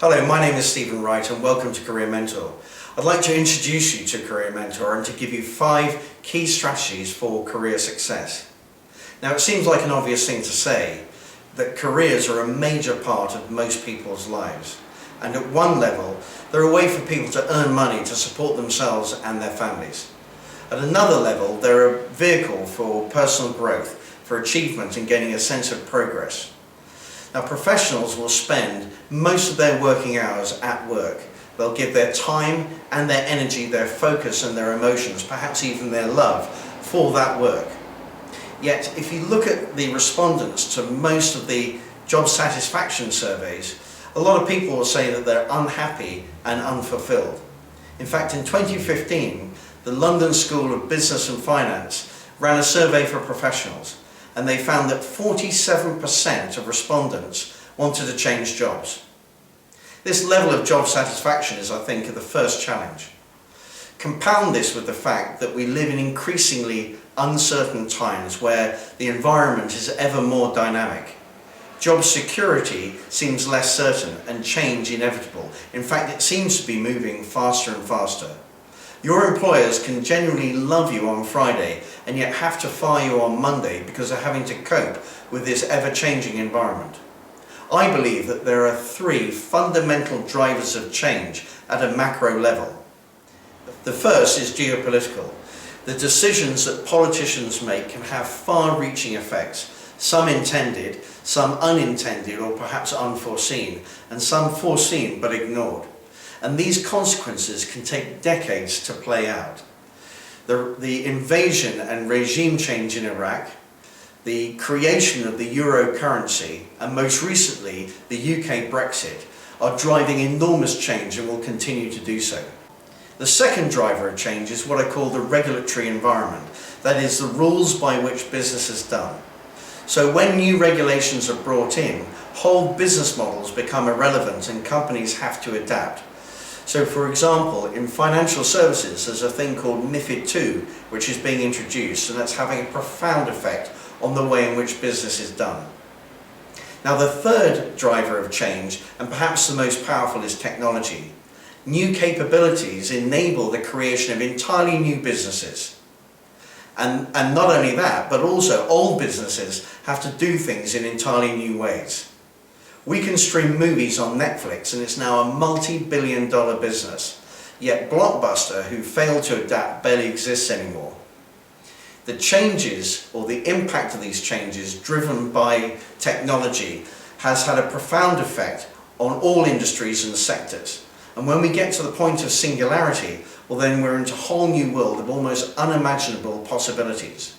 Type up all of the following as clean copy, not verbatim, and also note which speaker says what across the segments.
Speaker 1: Hello, my name is Stephen Wright and welcome to Career Mentor. I'd like to introduce you to Career Mentor and to give you 5 key strategies for career success. Now, it seems like an obvious thing to say that careers are a major part of most people's lives. And at one level, they're a way for people to earn money to support themselves and their families. At another level, they're a vehicle for personal growth, for achievement and gaining a sense of progress. Now, professionals will spend most of their working hours at work. They'll give their time and their energy, their focus and their emotions, perhaps even their love, for that work. Yet, if you look at the respondents to most of the job satisfaction surveys, a lot of people will say that they're unhappy and unfulfilled. In fact, in 2015, the London School of Business and Finance ran a survey for professionals, and they found that 47% of respondents wanted to change jobs. This level of job satisfaction is, I think, the first challenge. Compound this with the fact that we live in increasingly uncertain times where the environment is ever more dynamic. Job security seems less certain and change inevitable. In fact, it seems to be moving faster and faster. Your employers can genuinely love you on Friday and yet have to fire you on Monday because they're having to cope with this ever-changing environment. I believe that there are 3 fundamental drivers of change at a macro level. The first is geopolitical. The decisions that politicians make can have far-reaching effects, some intended, some unintended or perhaps unforeseen, and some foreseen but ignored. And these consequences can take decades to play out. The invasion and regime change in Iraq, the creation of the euro currency, and most recently the UK Brexit, are driving enormous change and will continue to do so. The second driver of change is what I call the regulatory environment, that is, the rules by which business is done. So when new regulations are brought in, whole business models become irrelevant and companies have to adapt. So for example, in financial services, there's a thing called MiFID II, which is being introduced, and that's having a profound effect on the way in which business is done. Now, the third driver of change, and perhaps the most powerful, is technology. New capabilities enable the creation of entirely new businesses. And not only that, but also old businesses have to do things in entirely new ways. We can stream movies on Netflix and it's now a multi-billion-dollar business. Yet Blockbuster, who failed to adapt, barely exists anymore. The changes, or the impact of these changes driven by technology, has had a profound effect on all industries and sectors. And when we get to the point of singularity, well then we're into a whole new world of almost unimaginable possibilities.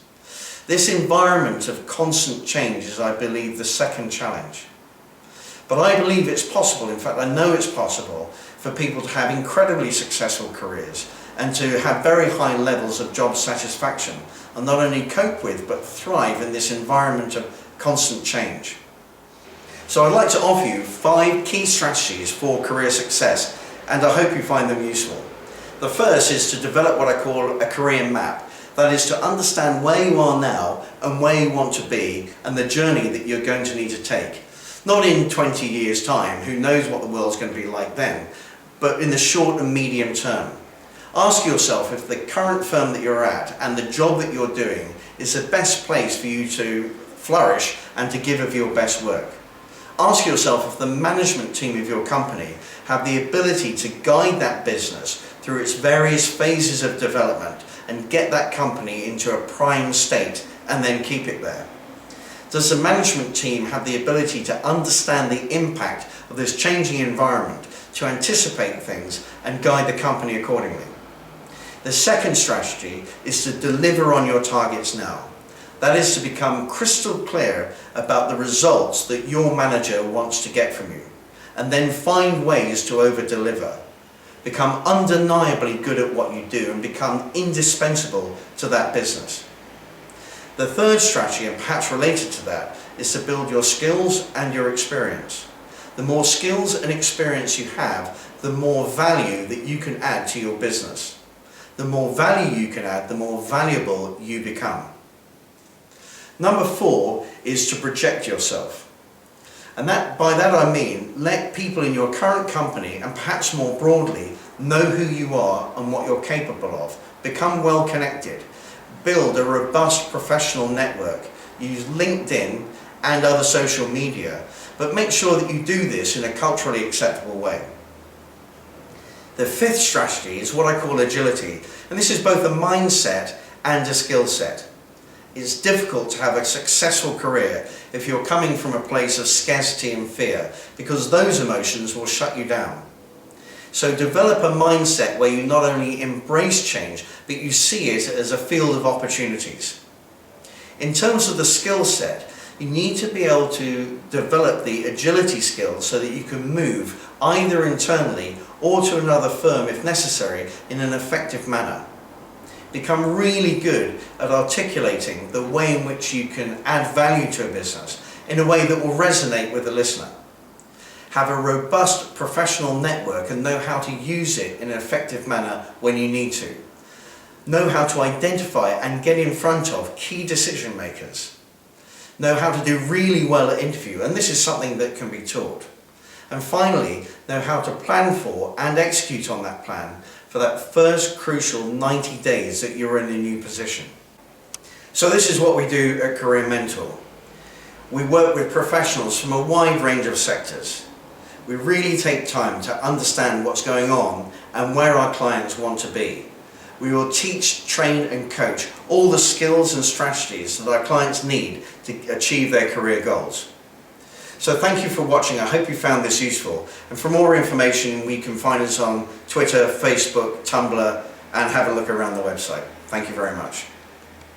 Speaker 1: This environment of constant change is, I believe, the second challenge. But I believe it's possible, in fact I know it's possible, for people to have incredibly successful careers and to have very high levels of job satisfaction and not only cope with but thrive in this environment of constant change. So I'd like to offer you 5 key strategies for career success, and I hope you find them useful. The first is to develop what I call a career map. That is to understand where you are now and where you want to be and the journey that you're going to need to take. Not in 20 years' time, who knows what the world's going to be like then, but in the short and medium term. Ask yourself if the current firm that you're at and the job that you're doing is the best place for you to flourish and to give of your best work. Ask yourself if the management team of your company have the ability to guide that business through its various phases of development and get that company into a prime state and then keep it there. Does the management team have the ability to understand the impact of this changing environment, to anticipate things and guide the company accordingly? The second strategy is to deliver on your targets now. That is to become crystal clear about the results that your manager wants to get from you, and then find ways to over-deliver. Become undeniably good at what you do and become indispensable to that business. The third strategy, and perhaps related to that, is to build your skills and your experience. The more skills and experience you have, the more value that you can add to your business. The more value you can add, the more valuable you become. Number 4 is to project yourself. And by that I mean, let people in your current company, and perhaps more broadly, know who you are and what you're capable of. Become well connected. Build a robust professional network. Use LinkedIn and other social media, but make sure that you do this in a culturally acceptable way. The fifth strategy is what I call agility, and this is both a mindset and a skill set. It's difficult to have a successful career if you're coming from a place of scarcity and fear, because those emotions will shut you down. So develop a mindset where you not only embrace change, but you see it as a field of opportunities. In terms of the skill set, you need to be able to develop the agility skills so that you can move either internally or to another firm if necessary in an effective manner. Become really good at articulating the way in which you can add value to a business in a way that will resonate with the listener. Have a robust professional network and know how to use it in an effective manner when you need to. Know how to identify and get in front of key decision makers. Know how to do really well at interview, and this is something that can be taught. And finally, know how to plan for and execute on that plan for that first crucial 90 days that you're in a new position. So this is what we do at Career Mentor. We work with professionals from a wide range of sectors. We really take time to understand what's going on and where our clients want to be. We will teach, train and coach all the skills and strategies that our clients need to achieve their career goals. So thank you for watching. I hope you found this useful. And for more information, we can find us on Twitter, Facebook, Tumblr, and have a look around the website. Thank you very much.